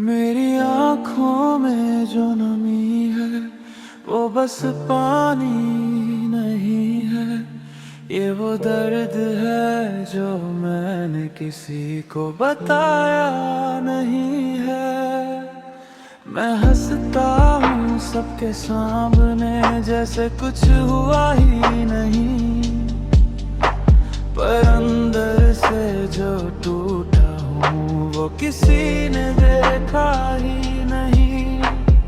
मेरी आँखों में जो नमी है वो बस पानी नहीं है। ये वो दर्द है जो मैंने किसी को बताया नहीं है। मैं हंसता हूँ सबके सामने जैसे कुछ हुआ ही नहीं, पर अंदर से जो टूटा हूँ वो किसी ने देखा ही नहीं।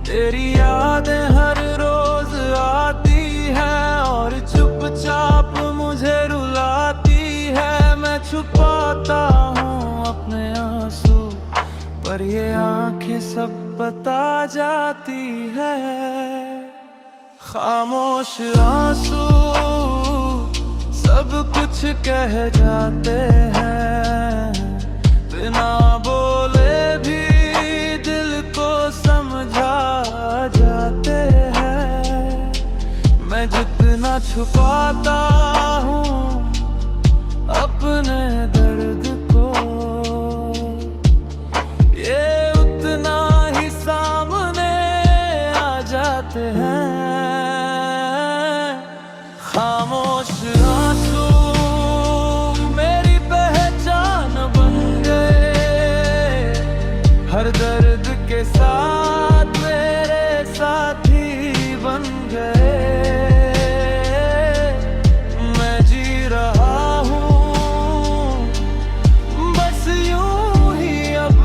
तेरी यादें हर रोज आती है और चुपचाप मुझे रुलाती है। मैं छुपाता हूँ अपने आंसू, पर ये आंखें सब बता जाती है। खामोश आंसू सब कुछ कह जाते हैं, बिना बोले भी दिल को समझा जाते हैं। मैं जितना छुपाता हूँ अपने दर्द को, ये उतना ही सामने आ जाते हैं। खामोश आंसू मेरी पहचान बन गए, हर दर्द के साथ मेरे साथी बन गए। मैं जी रहा हूँ बस यूं ही अब,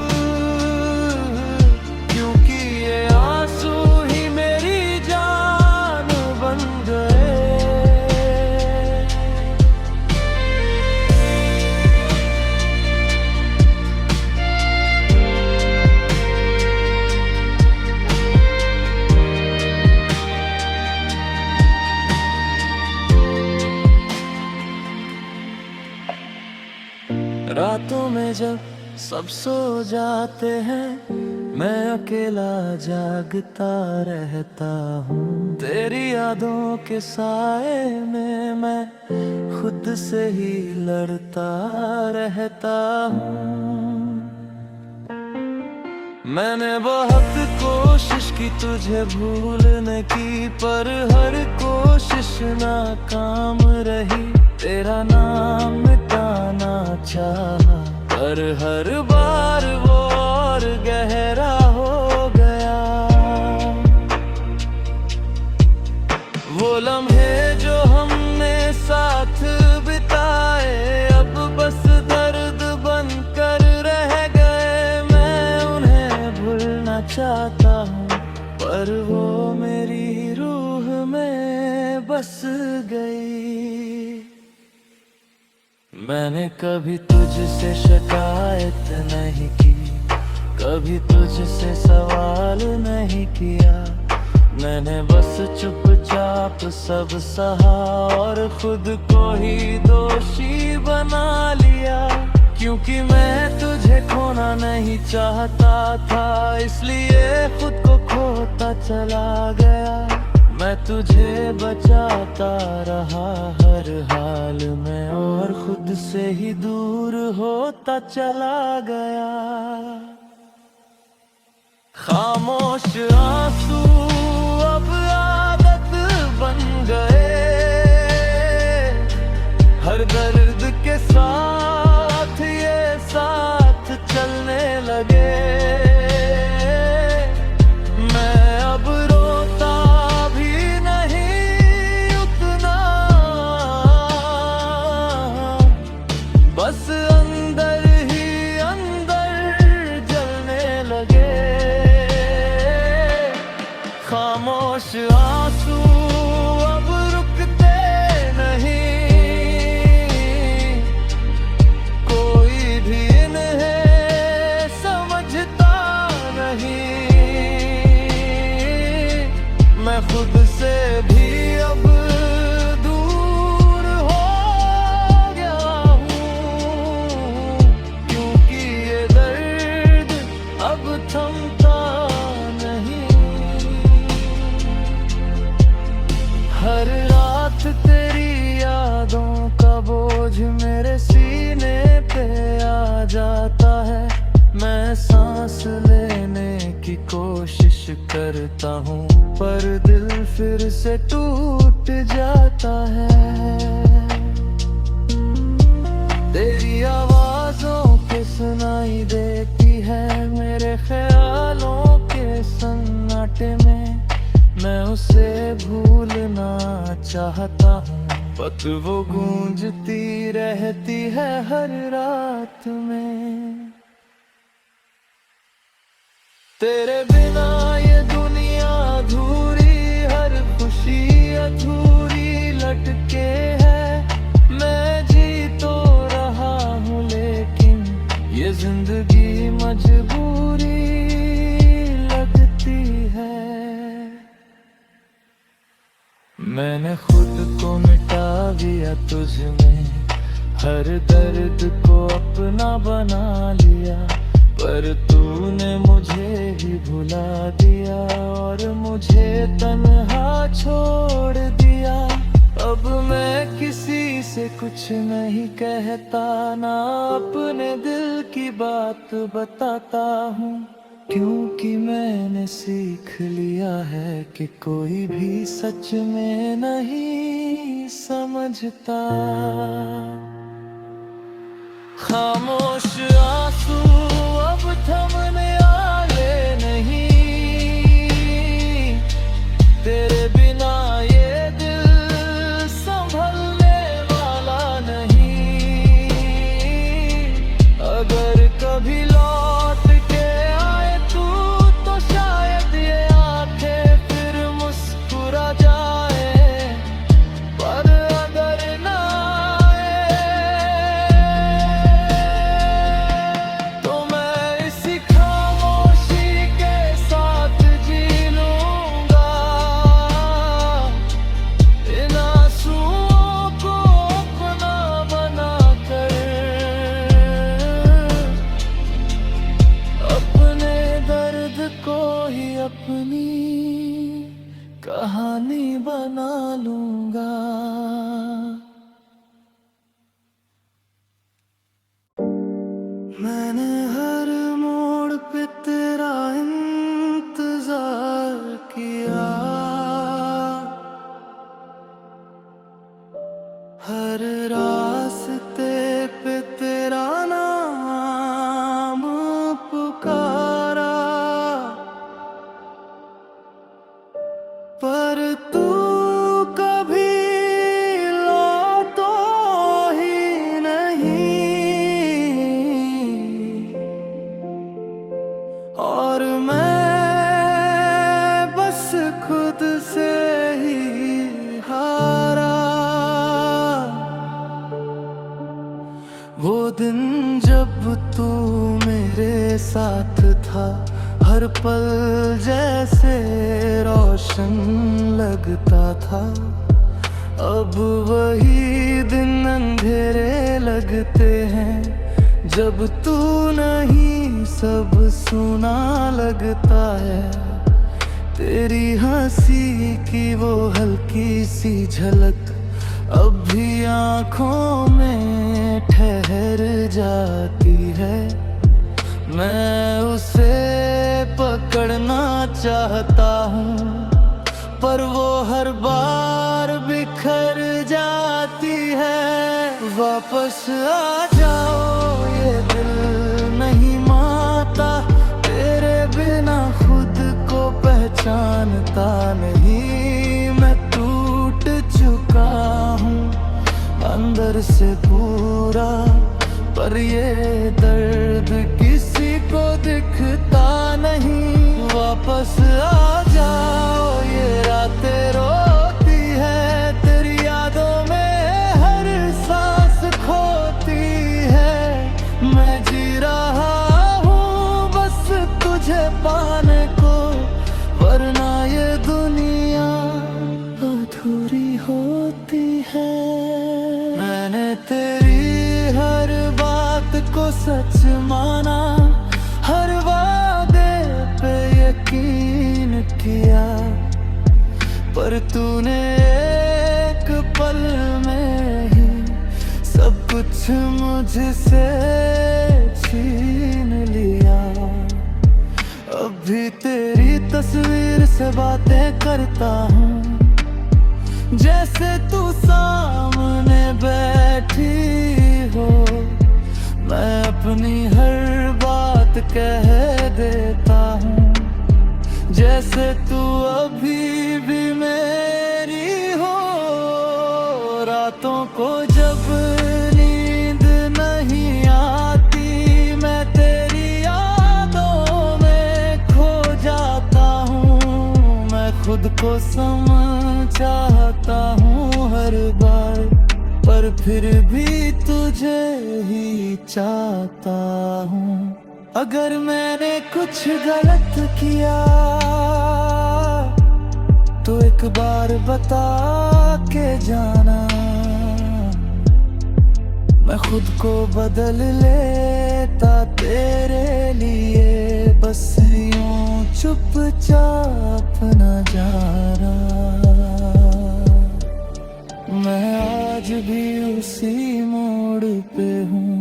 क्योंकि ये आंसू ही मेरी जान बन गए। रातों में जब सब सो जाते हैं मैं अकेला जागता रहता हूँ। तेरी यादों के साए में मैं खुद से ही लड़ता रहता हूँ। मैंने बहुत कोशिश की तुझे भूलने की, पर हर कोशिश नाकाम रही। तेरा नाम मिटाना चाहा, पर हर बार वो और गहरा हो गया। वो लम्हे जो हमने साथ बिताए अब बस दर्द बनकर रह गए। मैं उन्हें भूलना चाहता हूँ, पर वो मेरी रूह में बस गई। मैंने कभी तुझसे शिकायत नहीं की, कभी तुझसे सवाल नहीं किया। मैंने बस चुपचाप सब सहा और खुद को ही दोषी बना लिया। क्योंकि मैं तुझे खोना नहीं चाहता था, इसलिए खुद को खोता चला गया। मैं तुझे बचाता रहा हर हाल में और खुद से ही दूर होता चला गया। खामोश आंसू अब आदत बन गए, हर दर्द के साथ ये साथ चलने लगे। मैं अब रोता भी नहीं उतना, बस अंदर ही अंदर जलने लगे। खामोश आंसू अब रुकते नहीं, कोशिश करता हूँ, पर दिल फिर से टूट जाता है। तेरी आवाज़ों के सुनाई देती है मेरे ख्यालों के सन्नाटे में। मैं उसे भूलना चाहता हूँ, पत वो गूंजती रहती है हर रात में। तेरे बिना ये दुनिया अधूरी, हर खुशी अधूरी लटके है। मैं जी तो रहा हूँ लेकिन ये जिंदगी मजबूरी लगती है। मैंने खुद को मिटा दिया तुझ में, हर दर्द को अपना बना लिया, पर तूने मुझे ही भुला दिया और मुझे तन्हा छोड़ दिया। अब मैं किसी से कुछ नहीं कहता, ना अपने दिल की बात बताता हूँ, क्योंकि मैंने सीख लिया है कि कोई भी सच में नहीं समझता। खामोश आंसू अब थमने वाले नहीं, तेरे बिना ये दिल संभलने वाला नहीं। अगर कभी लौट के आए तू तो शायद ये आंखें फिर मुस्कुरा जाए, पर अगर ना अपनी कहानी बना लूंगा। मैंने हर मोड़ पे तेरा इंतजार किया, हर रास्ते पे तेरा नाम पुकारा, पर तू कभी लौटो ही नहीं। और मैं बस खुद से ही हारा। वो दिन जब तू मेरे साथ था, हर पल जैसे रोशन लगता था। अब वही दिन अंधेरे लगते हैं, जब तू नहीं सब सुना लगता है। तेरी हंसी की वो हल्की सी झलक अब भी आँखों में ठहर जाती है। मैं उसे पकड़ना चाहता हूँ, पर वो हर बार बिखर जाती है। वापस आ जाओ, ये दिल नहीं मानता, तेरे बिना खुद को पहचानता नहीं। मैं टूट चुका हूँ अंदर से पूरा, पर ये दर्द किसी को दिखता नहीं। वापस आ जाओ, ये रातें रोती है, तेरी यादों में हर सांस खोती है। मैं जी रहा हूँ बस तुझे पाने को, वरना ये दुनिया अधूरी होती है। मैंने तेरी हर बात को सच माना, हर वादे पे यकीन किया, पर तूने एक पल में ही सब कुछ मुझसे छीन लिया। अब भी तेरे तस्वीर से बातें करता हूँ, जैसे तू सामने बैठी हो। मैं अपनी हर बात कह देता हूँ, जैसे तू अभी भी मेरी हो। रातों को जब नींद नहीं आती, मैं तेरी यादों में खो जाता हूँ। मैं खुद को समझाता हूँ हर बार, पर फिर भी तुझे ही चाहता हूँ। अगर मैंने कुछ गलत किया तो एक बार बता के जाना। मैं खुद को बदल लेता तेरे लिए, बस यूं चुपचाप न जाना। मैं आज भी उसी मोड़ पे हूँ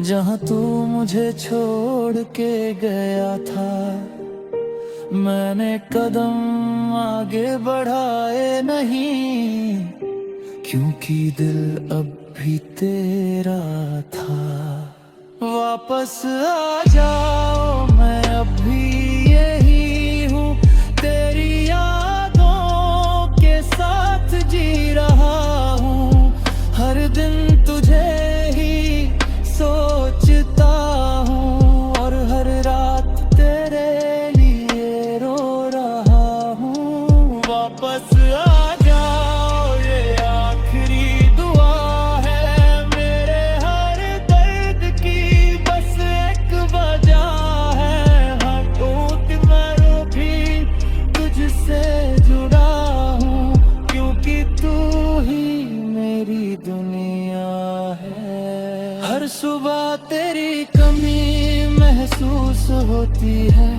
जहाँ तू मुझे छोड़ के गया था। मैंने कदम आगे बढ़ाए नहीं, क्योंकि दिल अब भी तेरा था। वापस आ जाओ, मैं अब भी यही हूँ, तेरी यादों के साथ जी रहा हूँ। हर दिन तुझे ही सोचता हूँ और हर रात तेरे लिए रो रहा हूँ। वापस आ जाओ, ये आखिरी दुआ है मेरे हर दर्द की, बस एक वजह है। हाँ, टूट मरूं भी तुझसे जुड़ा हूँ, क्योंकि तू ही मेरी दुनिया है। हर सुबह तेरी कमी महसूस होती है,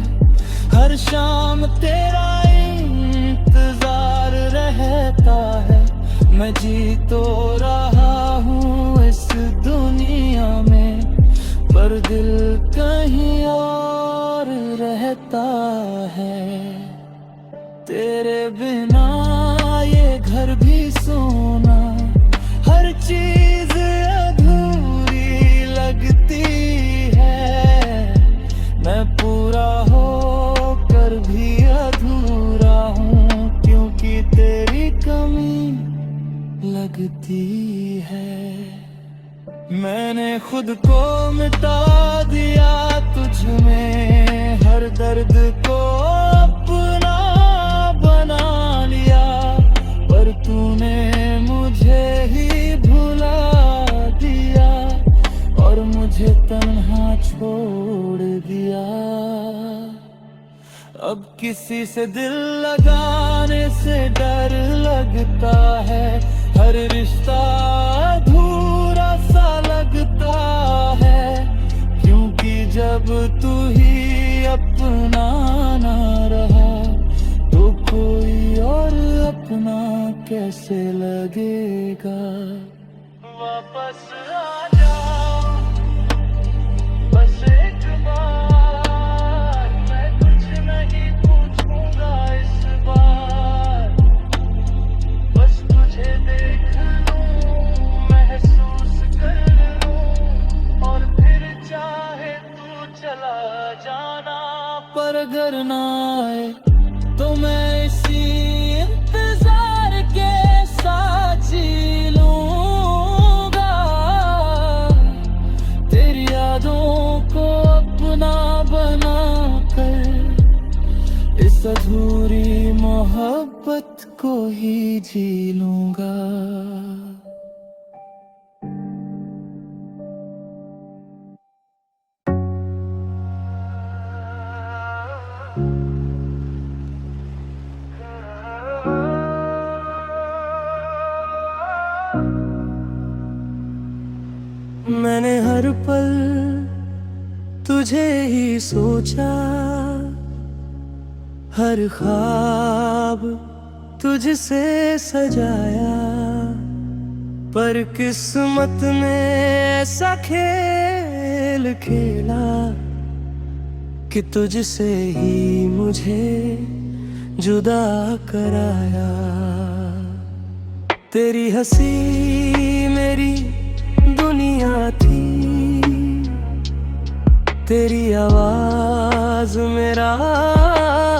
हर शाम तेरा इंतजार रहता है। मैं जी तो रहा हूँ इस दुनिया में, पर दिल कहीं और रहता है। तेरे बिना ये घर भी सोना, हर चीज अधूरी लगती है। मैं पूरा होकर भी अधूरा हूँ, क्योंकि तेरी कमी लगती है। मैंने खुद को मिटा दिया तुझ में, हर दर्द को अपना बना लिया, पर तूने मुझे ही भुला दिया और मुझे तन्हा छोड़ दिया। अब किसी से दिल लगाने से डर लगता है, हर रिश्ता अधूरा सा लगता है, क्योंकि जब तू ही अपना ना रहा तो कोई और अपना कैसे लगेगा। वापस आ जाओ, बस एक बार, मैं कुछ नहीं पूछूंगा इस बार। बस तुझे देख लूं, महसूस कर लूं, और फिर चाहे तू चला जाना। पर अगर ना आए तो मैं इसी इंतजार के साथ जी लूंगा। तेरी यादों को अपना बना कर इस अधूरी मोहब्बत को ही जी लूंगा। मैंने हर पल तुझे ही सोचा, हर ख्वाब तुझसे सजाया, पर किस्मत ने ऐसा खेल खेला कि तुझसे ही मुझे जुदा कराया। तेरी हंसी मेरी दुनिया थी, तेरी आवाज मेरा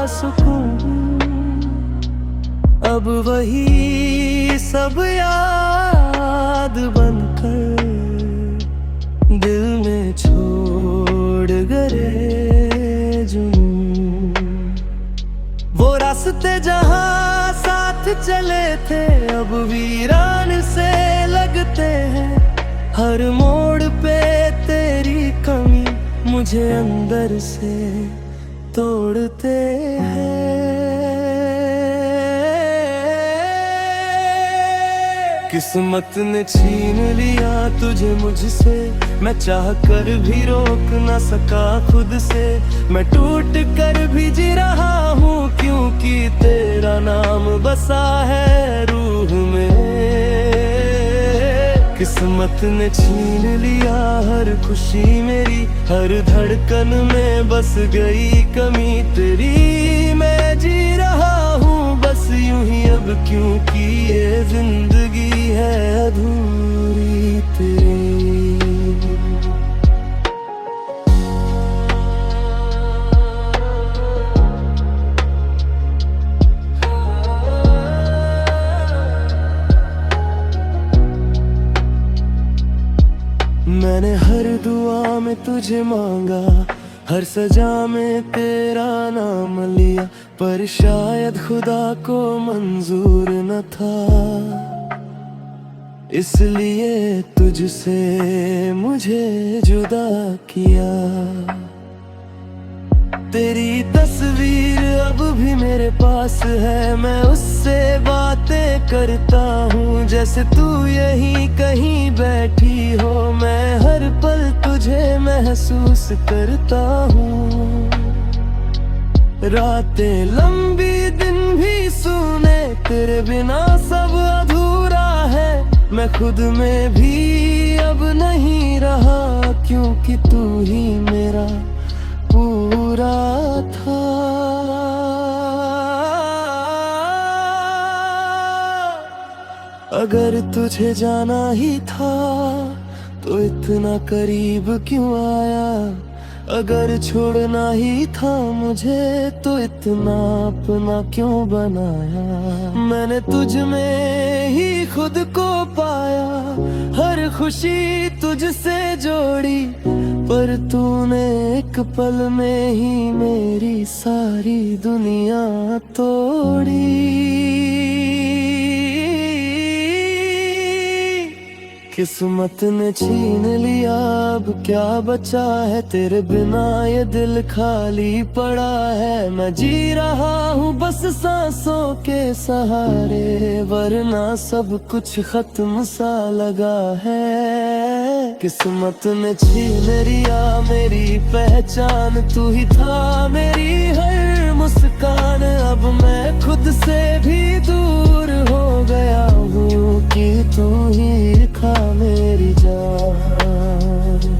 सुकून। अब वही सब याद बनकर दिल में छोड़ गए जुनून। वो रास्ते जहाँ साथ चले थे अब वीरान से लगते हैं। हर मोड़ पे तेरी कमी मुझे अंदर से तोड़ते हैं। किस्मत ने छीन लिया तुझे मुझसे, मैं चाह कर भी रोक न सका खुद से। मैं टूट कर भी जी रहा हूँ क्योंकि तेरा नाम बसा है रूह में। किस्मत ने छीन लिया हर खुशी मेरी, हर धड़कन में बस गई कमी तेरी। मैं जी रहा हूँ बस यूं ही अब क्योंकि ये जिंदगी है अधूरी तेरी। मैंने हर दुआ में तुझे मांगा, हर सजा में तेरा नाम लिया, पर शायद खुदा को मंजूर न था, इसलिए तुझसे मुझे जुदा किया। तेरी तस्वीर अब भी मेरे पास है, मैं उससे बातें करता हूँ जैसे तू यहीं कहीं बैठी हो। मैं हर पल तुझे महसूस करता हूँ, रातें लंबी दिन भी सूने, तेरे बिना सब अधूरा है। मैं खुद में भी अब नहीं रहा क्योंकि तू ही मेरा पूरा था। अगर तुझे जाना ही था तो इतना करीब क्यों आया। अगर छोड़ना ही था मुझे तो इतना अपना क्यों बनाया। मैंने तुझ में ही खुद को पाया, हर खुशी तुझसे जोड़ी, पर तूने एक पल में ही मेरी सारी दुनिया तोड़ी। किस्मत ने छीन लिया अब क्या बचा है, तेरे बिना ये दिल खाली पड़ा है। मैं जी रहा हूँ बस सांसों के सहारे, वरना सब कुछ खत्म सा लगा है। किस्मत ने छीन लिया मेरी पहचान, तू ही था मेरी हर मुस्कान। अब मैं खुद से भी दूर हो गया हूँ कि तू ही था मेरी जान।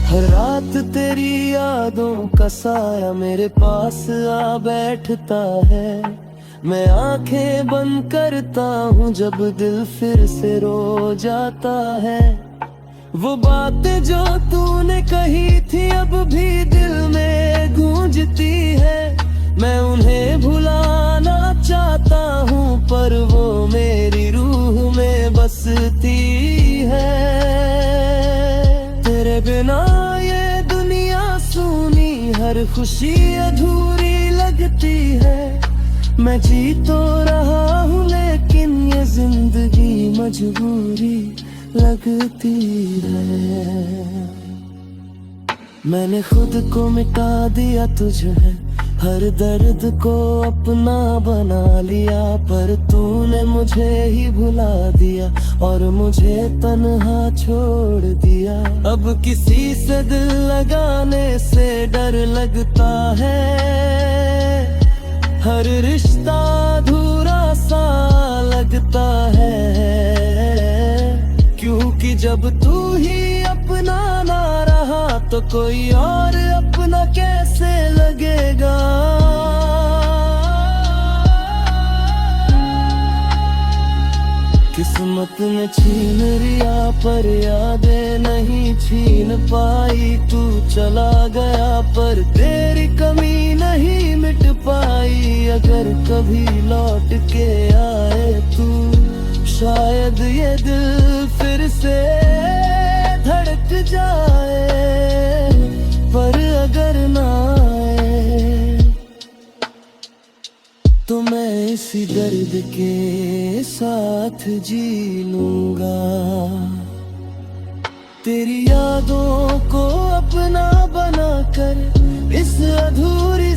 हर रात तेरी यादों का साया मेरे पास आ बैठता है। मैं आंखें बंद करता हूँ जब दिल फिर से रो जाता है। वो बातें जो तूने कही थी अब भी दिल में गूंजती है। मैं उन्हें भुलाना चाहता हूँ पर वो मेरी रूह में बसती है। तेरे बिना ये दुनिया सूनी, हर खुशी अधूरी लगती है। मैं जी तो रहा हूँ लेकिन ये जिंदगी मजबूरी लगती है। मैंने खुद को मिटा दिया तुझे, हर दर्द को अपना बना लिया, पर तूने मुझे ही भुला दिया और मुझे तन्हा छोड़ दिया। अब किसी से दिल लगाने से डर लगता है। हर रिश्ता अधूरा सा लगता है, क्योंकि जब तू ही अपना ना रहा तो कोई और अपना कैसे लगेगा। किस्मत ने छीन लिया पर यादें नहीं छीन पाई, तू चला गया पर तेरी कमी नहीं मिट पाई। अगर कभी लौट के आए तू, शायद ये दिल फिर से धड़क जाए, पर अगर ना आए तो मैं इसी दर्द के साथ जी लूंगा। तेरी यादों को अपना बनाकर इस अधूरी